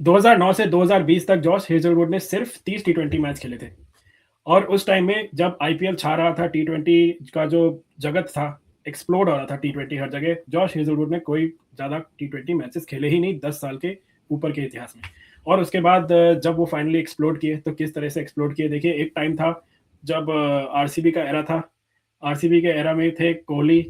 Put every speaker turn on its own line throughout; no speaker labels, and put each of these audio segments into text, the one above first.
2009 से 2020 तक Josh Hazlewood ने सिर्फ 30 टी20 मैच खेले थे और उस टाइम में जब आईपीएल छा रहा था, टी20 का जो जगत था एक्सप्लोड हो रहा था, टी20 हर जगह, जॉश हेजलवुड ने कोई ज़्यादा टी20 मैचेस खेले ही नहीं 10 साल के ऊपर के इतिहास में। और उसके बाद जब वो फाइनली एक्सप्लोड किए तो किस तरह से एक्सप्लोड किए देखिए। एक टाइम था जब आरसीबी का एरा था, आरसीबी के एरा में थे Kohli,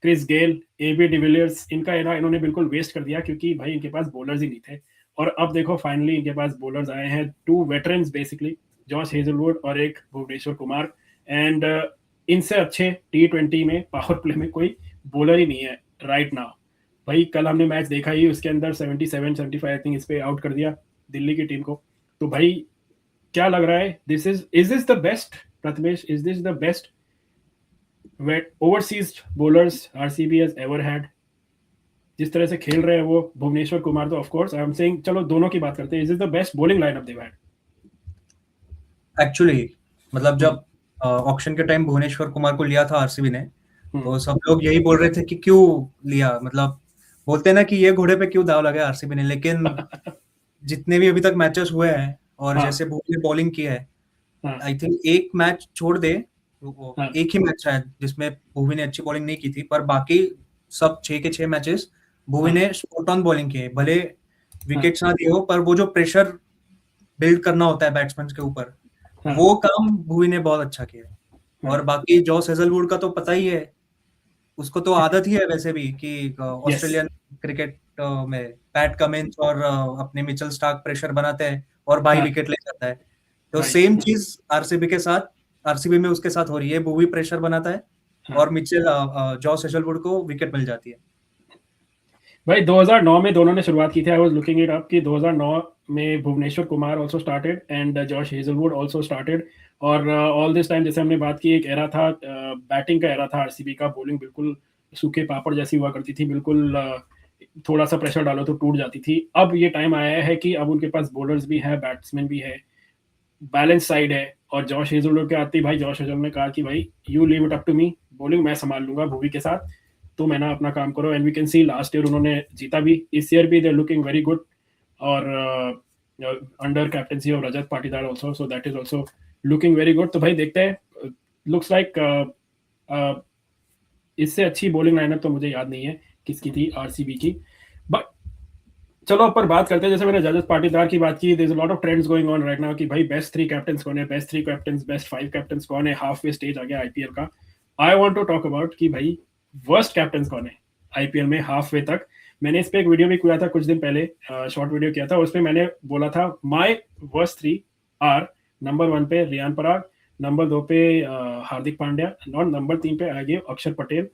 Chris Gayle, AB de Villiers, इनका एरा इन्होंने बिल्कुल वेस्ट कर दिया क्योंकि भाई इनके पास बॉलर्स ही नहीं थे। और अब देखो फाइनली इनके पास बॉलर्स आए हैं, two veterans basically, Josh Hazlewood और एक भुवनेश्वर कुमार। एंड इनसे अच्छे टी20 में पावर प्ले में कोई बॉलर ही नहीं है राइट नाउ। भाई कल हमने मैच देखा ही, उसके अंदर 77-75 आई थिंक इस पे आउट कर दिया दिल्ली की टीम को। तो भाई क्या लग रहा है, is this the best, Prathamesh, is this the best overseas bowlers RCB has ever had? जिस तरह से खेल रहे हैं वो भुवनेश्वर कुमार, तो of course I am saying, चलो दोनों की बात करते हैं, is this the best bowling lineup they had?
Actually मतलब जब ऑक्शन के टाइम भुवनेश्वर कुमार को लिया था आरसीबी ने, तो सब लोग यही बोल रहे थे कि क्यों लिया, मतलब बोलते हैं ना कि ये घोड़े पे क्यों दाव लगा आरसीबी ने। लेकिन जितने भी अभी तक मैचेस हुए हैं और
हाँ,
जैसे भुवी ने बॉलिंग की है,
हाँ,
आई थिंक एक मैच छोड़ दे,
हाँ,
एक ही मैच शायद जिसमें भुवी ने अच्छी बॉलिंग नहीं की थी, पर बाकी सब 6 के 6 मैचेस भुवी
हाँ,
ने स्पॉट ऑन बॉलिंग की है। भले
हाँ,
विकेट्स ना दिए हो, पर वो जो प्रेशर बिल्ड करना होता है बैट्समैन के ऊपर,
हाँ,
वो काम भुवी ने बहुत अच्छा किया है।
हाँ,
और बाकी जॉस हेजलवुड का तो पता ही है, उसको तो आदत ही है वैसे भी कि
यस,
ऑस्ट्रेलियन क्रिकेट में पैट कमिंस और अपने मिचेल स्टार्क प्रेशर बनाते हैं और भाई
हाँ,
विकेट ले जाता है। तो
राइट,
सेम चीज आरसीबी के साथ, आरसीबी में उसके साथ हो रही है। वो भी प्रेशर बनाता है
हाँ।
और मिचेल जॉस हेजलवुड को विकेट मिल जाती है।
भाई 2009 में दोनों ने शुरुआत की थी, I was looking it up कि 2009 में Bhuvneshwar Kumar also started and Josh Hazlewood also started. और ऑल दिस टाइम जैसे हमने बात की, एक एरा था, बैटिंग का एरा था आरसीबी का, बॉलिंग बिल्कुल सूखे पापड़ जैसी हुआ करती थी, बिल्कुल थोड़ा सा प्रेशर डालो तो टूट जाती थी। अब ये टाइम आया है कि अब उनके पास बॉलर्स भी है, बैट्समैन भी है, बैलेंस साइड है। और जॉश हेजलवुड के आते ही भाई जॉश हेजल ने कहा कि भाई you leave it up to me, bowling मैं संभाल लूंगा भुवी के साथ, तो मैं ना अपना काम करो। And we can see last year उन्होंने जीता भी, इस ईयर भी दे लुकिंग वेरी गुड। और under captaincy of Rajat Patidar also, so that is also looking very good. तो भाई देखते हैं, लुक्स लाइक इससे अच्छी बॉलिंग लाइनअप तो मुझे याद नहीं है किसकी थी आरसीबी की। बट चलो पर बात करते हैं, जैसे मैंने जजत पाटीदार की बात की, there is a lot of trends going on right now कि भाई बेस्ट 3 कैप्टन्स कौन है, बेस्ट 3 कैप्टन्स, बेस्ट 5 कैप्टन्स कौन है, हाफ वे स्टेज आ गया आईपीएल का। I want to talk about कि भाई वर्स्ट कैप्टन्स कौन है आईपीएल में हाफ वे तक। मैंने इस पे एक वीडियो भी किया था कुछ दिन पहले, शॉर्ट वीडियो किया था, उस पर मैंने बोला था माई वर्स्ट 3 आर, नंबर 1 पे रियान पराग, नंबर 2 पे हार्दिक पांड्या, और नंबर 3 पे आ गए अक्षर पटेल।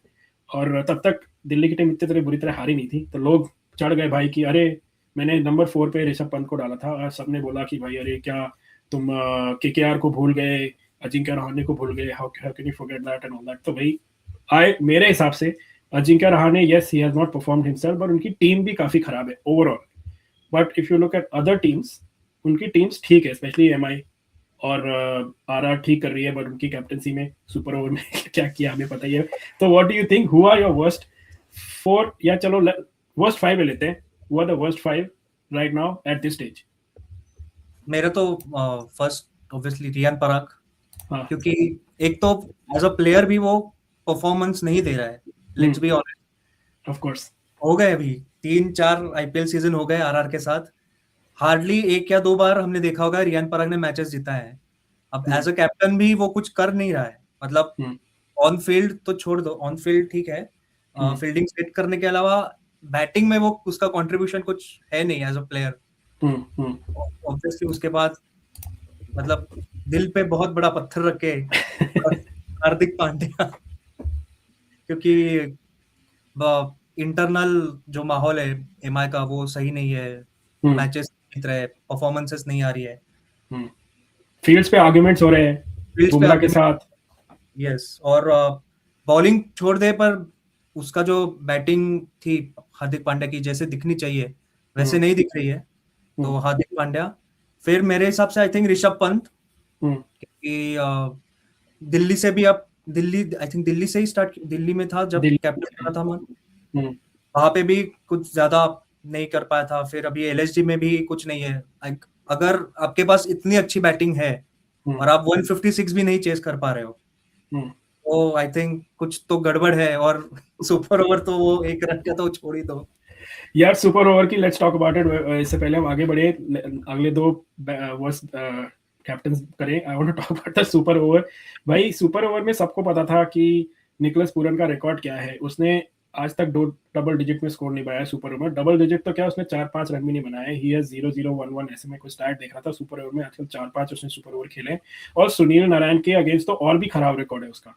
और तब तक दिल्ली की टीम इतनी तरह बुरी तरह हारी नहीं थी, तो लोग चढ़ गए भाई कि अरे मैंने नंबर 4 पे ऋषभ पंत को डाला था, और सबने बोला कि भाई अरे क्या तुम केकेआर को भूल गए, अजिंक्य रहाणे को भूल गए, how can you forget that and all that. तो भाई मेरे हिसाब से Ajinkya Rahane, yes he has not performed himself, but उनकी टीम भी काफी खराब है overall. But if you look at other teams, उनकी टीम्स ठीक है, स्पेशली एमआई और आरआर ठीक कर रही है, बट उनकी कैप्टनसी में सुपर ओवर में क्या किया हमें पता ही है। तो what do you think, who are your worst 4, या चलो वर्स्ट 5 लेते हैं, who are the worst 5 right now at this stage?
मेरे तो फर्स्ट ऑब्वियसली रियान पराग,
हाँ,
क्योंकि एक तो एज अ प्लेयर भी वो परफॉर्मेंस नहीं दे रहा है। Let's be honest,
of course,
हो गए अभी 3-4 आईपीएल सीजन हो गए आरआर के साथ, हार्डली 1 या 2 बार हमने देखा होगा रियान पराग ने मैचेस जीता है। अब एज अ कैप्टन भी वो कुछ कर नहीं रहा है, मतलब ऑन फील्ड तो छोड़ दो, ऑन फील्ड ठीक है, फील्डिंग सेट करने के अलावा बैटिंग में वो उसका कंट्रीब्यूशन कुछ है नहीं एज अ प्लेयर। ऑब्वियसली उसके बाद मतलब दिल पे बहुत बड़ा पत्थर रख के हार्दिक पांड्या, क्योंकि इंटरनल जो माहौल है एमआई का वो सही नहीं है, मैचेस जीत रहे, परफॉर्मेंसेस नहीं आ रही है,
फील्ड्स पे आर्गुमेंट्स हो रहे हैं
फील्ड्स पे
बुमराह के
आर्गुमेंट,
साथ।
यस। और बॉलिंग छोड़ दे, पर उसका जो बैटिंग थी हार्दिक पांड्या की जैसे दिखनी चाहिए वैसे नहीं दिख रही है। तो हार्दिक पांड्या, फिर मेरे हिसाब से आई थिंक ऋषभ पंत, क्योंकि दिल्ली से भी, अब दिल्ली आई थिंक दिल्ली से ही स्टार्ट, दिल्ली में था जब कैप्टन बना था मन, वहां पे भी कुछ ज्यादा नहीं कर पाया था, फिर अभी एलएसजी में भी कुछ नहीं है। अगर आपके पास इतनी अच्छी बैटिंग है और आप 156 भी नहीं चेस कर पा रहे हो, तो आई थिंक कुछ तो गड़बड़ है। और सुपर ओवर तो वो 1 रन का तो छोड़ ही दो
यार। सुपर ओवर की लेट्स टॉक अबाउट इट। इससे पहले हम आगे बढ़े, अगले 2 वर्स्ट कैप्टन करें, I want to talk about the super over. भाई सुपर ओवर में सबको पता था कि निकोलस पूरन का रिकॉर्ड क्या है। उसने आज तक 2 डबल डिजिट में स्कोर नहीं बनाया सुपर ओवर में। डबल डिजिट तो क्या, उसने 4-5 रन भी नहीं बनाए। ही हैज 0-0-1-1 ऐसे में कोई स्टैट देख रहा था सुपर ओवर में। आजकल 4-5 उसने सुपर ओवर खेले, और सुनील नारायण के अगेंस्ट तो और भी खराब रिकॉर्ड है उसका।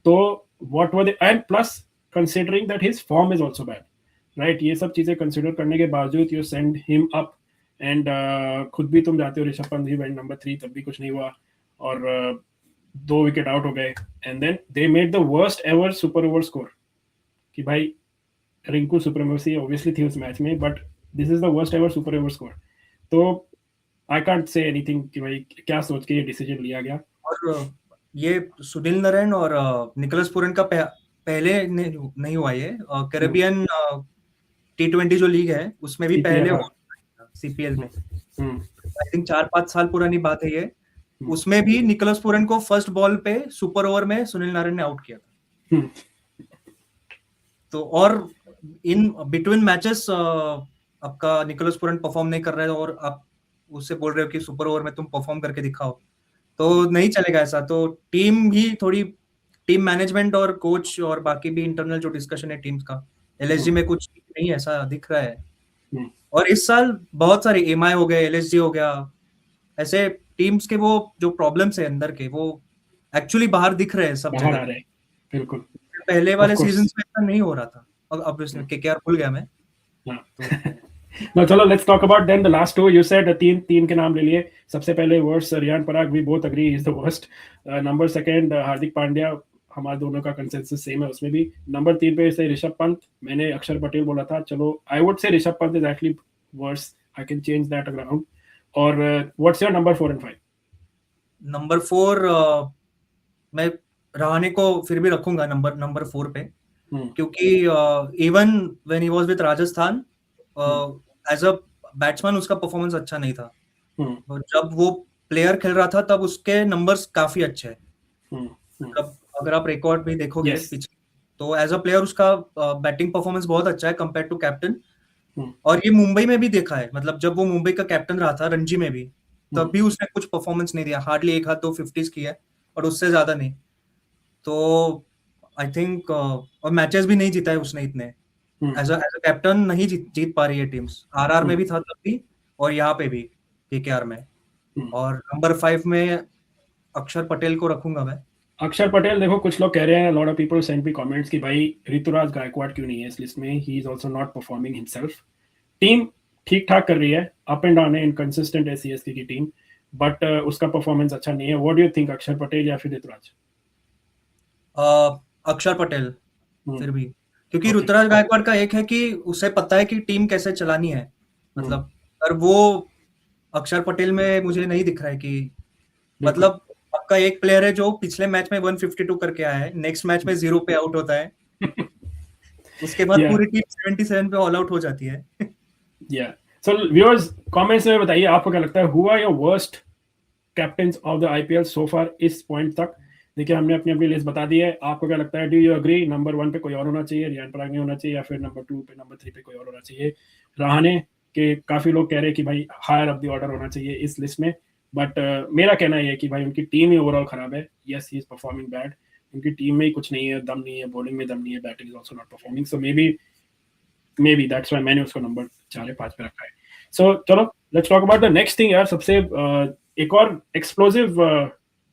तो what were they, and plus considering that his form is also bad, right. ये सब चीजें कंसिडर करने के बावजूद you send him up, and खुद भी तुम जाते हो, Rishabh Pant he went number 3, तब भी कुछ नहीं हुआ, और 2 विकेट आउट हो गए। And then they made the worst ever super over score, कि भाई रिंकू सुप्रीमेसी ऑब्वियसली थी उस मैच में, but this is the worst ever super over score. तो आई कांट से एनीथिंग कि भाई क्या सोच के ये डिसीजन लिया गया।
और ये सुनील नारायण और निकोलस पूरन का पहले नहीं हुआ। ये कैरेबियन T20 जो लीग है उसमें भी पहले सीपीएल में आई थिंक 4-5 साल पुरानी बात है ये। उसमें भी निकोलस पूरन को फर्स्ट बॉल पे सुपर ओवर में सुनील नारायण ने आउट किया था। तो और इन बिटवीन मैचेस आपका निकोलस पूरन परफॉर्म नहीं कर रहा है और आप उससे बोल रहे हो कि सुपर ओवर में तुम परफॉर्म करके दिखाओ, तो नहीं चलेगा ऐसा। तो टीम मैनेजमेंट और कोच और बाकी भी इंटरनल जो डिस्कशन है टीम्स का, एलएसजी में कुछ नहीं ऐसा दिख रहा है। और इस साल बहुत सारे एमआई हो गए, एलएसजी हो गया, ऐसे टीम्स के वो जो प्रॉब्लम्स है अंदर के, वो एक्चुअली बाहर दिख रहे हैं सब जगह।
बिल्कुल,
पहले वाले सीजन में ऐसा नहीं हो रहा था। अब केकेआर भूल गया मैं।
No, चलो let's talk about then the last 2। You said तीन के नाम ले लिए। सबसे पहले worst Riyan Parag, we both agree is the worst. Number second Hardik Pandya, हमारे दोनों का कंसेंसस सेम है उसमें भी। नंबर 3 पे से ऋषभ पंत, मैंने अक्षर पटेल बोला था। चलो I would say Rishabh Pant is actually worse, I can change that around. और what's your number 4 and 5?
Number 4 मैं रहाणे को फिर भी रखूंगा नंबर 4 पे, क्योंकि even when he was with Rajasthan as a batsman उसका परफॉर्मेंस अच्छा नहीं था। जब वो प्लेयर खेल रहा था तब उसके नंबर्स काफी अच्छे हैं। अगर आप रिकॉर्ड भी देखोगे पीछे, तो एज अ प्लेयर उसका बैटिंग परफॉर्मेंस बहुत अच्छा है कंपेयर टू कैप्टन। और ये मुंबई में भी देखा है, मतलब जब वो मुंबई का कैप्टन रहा था रणजी में भी, तब भी उसने कुछ परफॉर्मेंस नहीं दिया। हार्डली 1-2 50s की है और उससे ज्यादा नहीं। तो आई थिंक और मैचेस भी नहीं जीता है उसने इतने। एज अ कैप्टन नहीं जीत पा रही है टीम्स। आरआर में भी था तब भी, और यहाँ पे भी केकेआर में। और नंबर 5 में अक्षर पटेल को रखूंगा मैं।
अक्षर पटेल, देखो कुछ लोग कह रहे हैं, lot of people send me comments कि भाई ऋतुराज गायकवाड़ क्यों नहीं है इस लिस्ट में, he is also not performing himself. Team ठीक ठाक कर रही है, अप एंड डाउन है, इनकंसिस्टेंट है सीएसके की टीम, बट उसका परफॉर्मेंस अच्छा नहीं है। व्हाट डू यू थिंक, अक्षर पटेल या फिर ऋतुराज?
अक्षर पटेल फिर भी, क्योंकि ऋतुराज गायकवाड़ का एक है कि उसे पता है कि टीम कैसे चलानी है, मतलब। और वो अक्षर पटेल में मुझे नहीं दिख रहा है कि, मतलब आपका एक प्लेयर है जो पिछले मैच में 152 करके आया है, नेक्स्ट मैच में 0 पे आउट होता है, उसके बाद पूरी टीम 77 पे ऑल आउट हो जाती है।
या सो व्यूअर्स, कमेंट्स में बताइए आपको क्या लगता है, who are your worst captains of the IPL so far इस पॉइंट तक। देखिए हमने अपनी अपनी लिस्ट बता दी है, आपको क्या लगता है? डू यू एग्री नंबर 1 पे कोई और होना चाहिए, रियान पराग नहीं होना चाहिए, या फिर नंबर 2 पे, नंबर 3 पे कोई और होना चाहिए? रहाणे के काफी लोग कह रहे हैं कि भाई हायर ऑफ द ऑर्डर होना चाहिए इस लिस्ट में, बट मेरा कहना यह है कि भाई उनकी टीम ही ओवरऑल खराब है। Yes, he is performing bad, उनकी टीम में ही कुछ नहीं है, दम नहीं है, बॉलिंग में दम नहीं है, batting is also not performing, so may be that's why मैंने उसको नंबर 4 या 5 पे रखा है। सो चलो let's talk about the next thing यार। सबसे एक और explosive,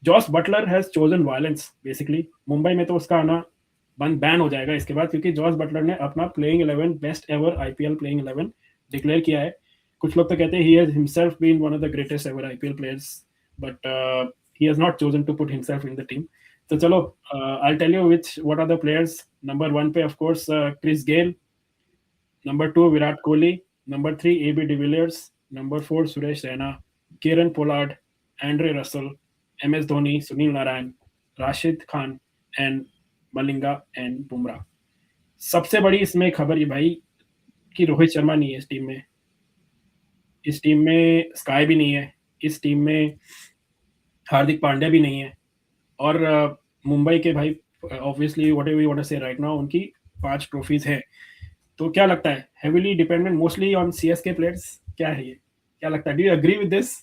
Jos Buttler has chosen violence basically. Mumbai में तो उसका आना बैन हो जाएगा इसके बाद, क्योंकि जॉस बटलर ने अपना playing 11 best ever IPL playing 11 declare किया है। कुछ लोग तो कहते हैं he has himself been one of the greatest ever IPL players, but he has not chosen to put himself in the team. तो चलो I tell you what are the players. Number 1 पे of course Chris Gayle, number 2 Virat Kohli, number 3 AB de Villiers, number 4 Suresh Raina, Kieron Pollard, Andre Russell, MS Dhoni, Sunil Narayan, Rashid Khan and Malinga and Bumrah. सबसे बड़ी इसमें खबर ये भाई, कि रोहित शर्मा नहीं है इस टीम में, इस टीम में स्काई भी नहीं है, इस टीम में हार्दिक पांड्या भी नहीं है, और मुंबई के भाई obviously whatever you want to say right now उनकी 5 ट्रॉफीज है। तो क्या लगता है, heavily dependent mostly on CSK players, क्या है ये, क्या लगता है, do you agree with this?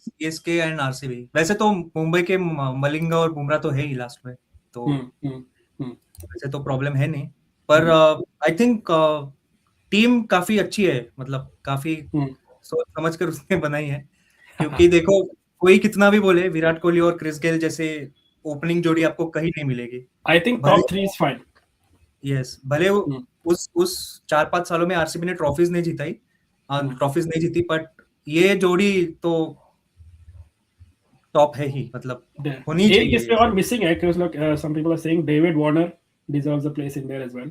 CSK and RCB, वैसे तो मुंबई के मलिंगा और बुमराह तो है ही लास्ट में, तो वैसे तो प्रॉब्लम है नहीं, पर आई थिंक टीम काफी अच्छी है, मतलब काफी सोच समझ कर उसने बनाई है, क्योंकि देखो कोई कितना भी बोले, विराट कोहली और क्रिस गेल जैसे ओपनिंग जोड़ी आपको कहीं नहीं मिलेगी।
I think top 3 is fine.
Yes, भले उस 4-5 सालों में आरसीबी ने ट्रॉफीज नहीं जीताई, ट्रॉफीज नहीं जीती, बट ये जोड़ी तो टॉप है ही, मतलब होनी चाहिए।
एक इसमें और मिसिंग है, because look, some people are saying David Warner deserves a place in there as well,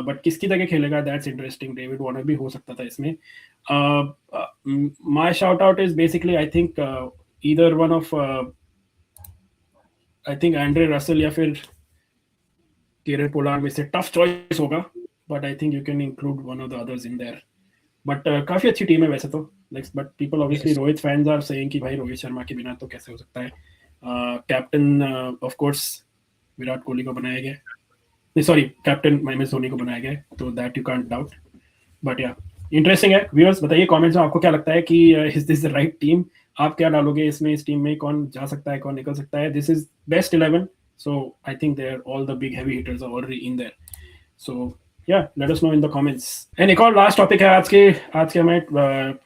but किसकी जगह खेलेगा, that's interesting. David Warner भी हो सकता था इसमें। My shout out is basically I think either one of I think Andre Russell या फिर केरल पोलार में से टफ चॉइस होगा, but I think you can include one of the others in there. But काफी अच्छी टीम है वैसे तो, but people obviously Rohit fans are saying कि भाई रोहित शर्मा के बिना तो कैसे हो सकता है। Captain of course Virat Kohli को बनाया गया, नहीं सॉरी कैप्टन MS धोनी को बनाया गया, तो that you can't doubt. But या इंटरेस्टिंग है। व्यूअर्स बताइए कमेंट्स में आपको क्या लगता है कि is this the right team, आप क्या डालोगे इसमें, इस टीम में कौन जा सकता है, कौन निकल सकता है। This is best 11, so I think there all the big heavy hitters are already in there, so yeah, let us know in the comments. And एक और लास्ट टॉपिक है आज के हमारे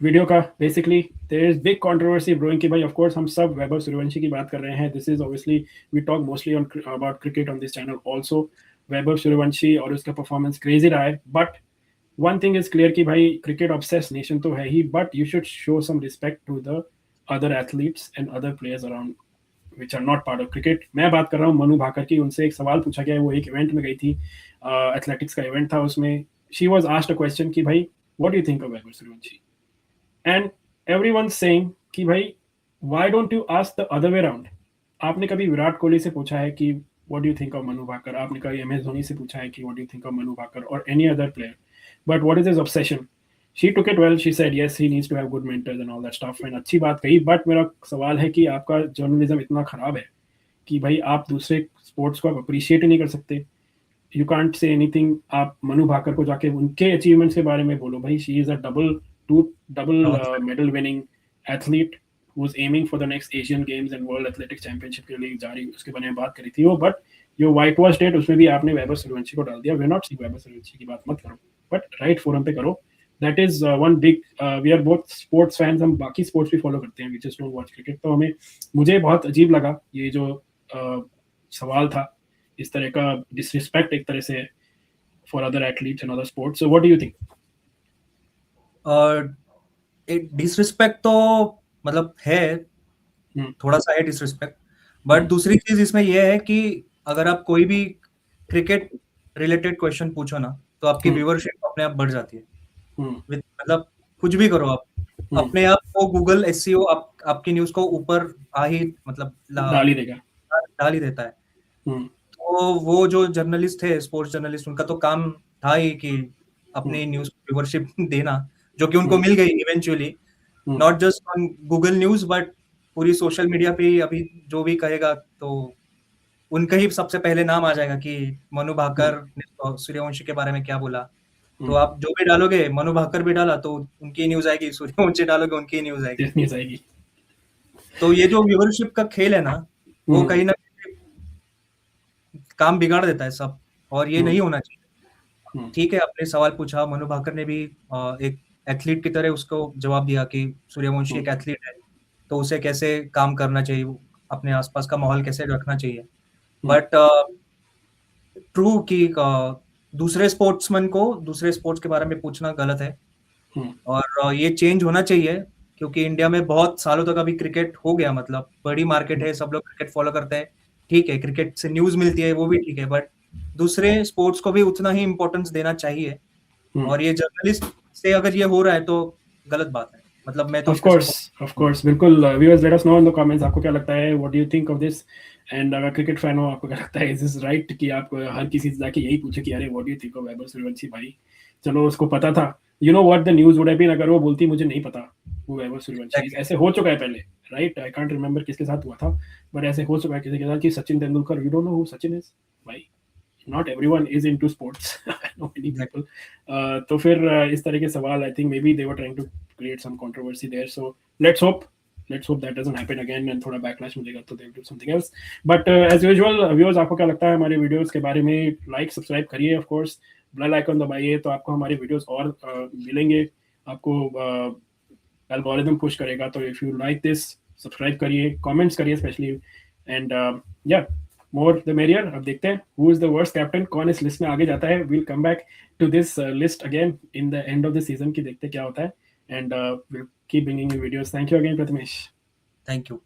वीडियो का। Basically there is big controversy brewing कि भाई of course हम सब वैभव सूर्यवंशी की बात कर रहे हैं। This is obviously we talk mostly on about cricket on this channel also. Vaibhav Suryavanshi और उसका परफॉर्मेंस क्रेजी रहा है, but one thing is clear कि भाई क्रिकेट obsessed नेशन तो है ही, but you should show some respect to the other athletes and other players around which are not part of cricket. मैं बात कर रहा हूँ मनु भाकर की। उनसे एक सवाल पूछा गया, वो एक इवेंट में गई थी, एथलेटिक्स का इवेंट था, उसमें she was asked a question कि भाई what do you think of Vaibhav Suryavanshi, and everyone saying कि भाई why don't you ask the other way around. आपने कभी विराट कोहली से पूछा है कि what do you think of Manu Bhaker, आपने कभी MS धोनी से पूछा है कि what do you think of Manu Bhaker और any other player, but what is his obsession. She took it well. She said yes, he needs to have good mentors and all that stuff. And अच्छी बात कही, but मेरा सवाल है कि आपका journalism इतना खराब है कि भाई आप दूसरे स्पोर्ट्स को अप्रिशिएट ही नहीं कर सकते। You can't say anything. आप मनु भाकर को जाके उनके अचीवमेंट्स के बारे में बोलो। भाई she is a double medal winning athlete who is aiming for the next Asian Games and World Athletics Championship के लिए जा रही, उसके बारे में बात करी थी वो, बट यो वाइट वॉश डेट उसमें भी आपने वैभव सूर्यवंशी को डाल दिया। We not see Vaibhav Suryavanshi की बात मत करो, बट राइट फोरम पे करो। That is one big we are both sports fans, हम बाकी स्पोर्ट्स भी फॉलो करते हैं, we just don't watch cricket। तो मुझे बहुत अजीब लगा ये जो सवाल था, इस तरह का डिसरिस्पेक्ट एक तरह से for other athletes and other sports. So what do you think?
Disrespect तो मतलब है, थोड़ा सा है डिसरिस्पेक्ट, बट दूसरी चीज इसमें यह है कि अगर आप कोई भी क्रिकेट रिलेटेड क्वेश्चन पूछो ना, तो आपकी व्यूअरशिप अपने आप बढ़ जाती है। मतलब कुछ भी करो आप, अपने आप को गूगल SEO आपकी न्यूज को ऊपर मतलब डाल ही देता है। तो वो जो जर्नलिस्ट थे, स्पोर्ट्स जर्नलिस्ट, उनका तो काम था ही कि अपनी न्यूज व्यूअरशिप देना, जो कि उनको मिल गई eventually, not just on Google news but पूरी सोशल मीडिया पे। अभी जो भी कहेगा तो उनका ही सबसे पहले नाम आ जाएगा कि मनु भाकर ने सूर्यवंशी के बारे में क्या बोला। तो आप जो भी डालोगे, मनु भाकर भी डाला तो उनकी न्यूज आएगी, सूर्यवंशी डालोगे उनकी न्यूज आएगी। तो ये जो व्यूअरशिप का खेल है ना, वो कहीं ना कहीं काम बिगाड़ देता है सब, और ये नहीं होना चाहिए। ठीक है, आपने सवाल पूछा, मनु भाकर ने भी एक एथलीट की तरह उसको जवाब दिया कि सूर्यवंशी एक एथलीट है, तो उसे कैसे काम करना चाहिए, अपने आसपास का माहौल कैसे रखना चाहिए। बट ट्रू कि दूसरे स्पोर्ट्समैन को दूसरे स्पोर्ट्स के बारे में पूछना गलत है, और ये चेंज होना चाहिए, क्योंकि इंडिया में बहुत सालों तक अभी क्रिकेट हो गया, मतलब बड़ी मार्केट है, सब लोग क्रिकेट फॉलो करते हैं, ठीक है, क्रिकेट से न्यूज मिलती है, वो भी ठीक है, बट दूसरे स्पोर्ट्स को भी उतना ही इम्पोर्टेंस देना चाहिए। और ये जर्नलिस्ट से अगर ये हो रहा है तो गलत बात है। मतलब मैं तो
ऑफ कोर्स बिल्कुल। Viewers let us know in the comments, आपको क्या लगता है, what do you think of this, and अगर क्रिकेट फैन हो आपको क्या लगता है, इज दिस राइट कि आप हर किसी से जाके यही पूछे कि अरे what do you think of Vaibhav Suryavanshi भाई, चलो उसको पता था, you know what the news would have been अगर वो बोलती मुझे नहीं पता whoever सूर्यवंशी is, ऐसे हो चुका है पहले, राइट? आई कांट रिमेंबर किसके साथ हुआ था, बट ऐसे हो चुका है किसी के साथ कि Sachin Tendulkar, you don't know who Sachin is भाई, not everyone is into sports. I know many people. तो फिर इस तरह के सवाल, I think maybe they were trying to create some controversy there. So let's hope that doesn't happen again and थोड़ा backlash मिलेगा तो they'll do something else. But as usual, viewers, आपको क्या लगता है हमारे वीडियोस के बारे में? लाइक सब्सक्राइब करिए, ऑफ कोर्स बेल आइकन दबाइए तो आपको हमारे वीडियोस और मिलेंगे, आपको एल्गोरिथम पुश करेगा। तो if you like this, subscribe करिए, कमेंट्स करिए specially, and yeah more the merrier. अब देखते हैं who is the worst captain, कौन इस लिस्ट में आगे जाता है। Will come back to this list again in the end of the season की देखते क्या होता है, and will keep bringing you videos. Thank you again Prathamesh.
Thank you.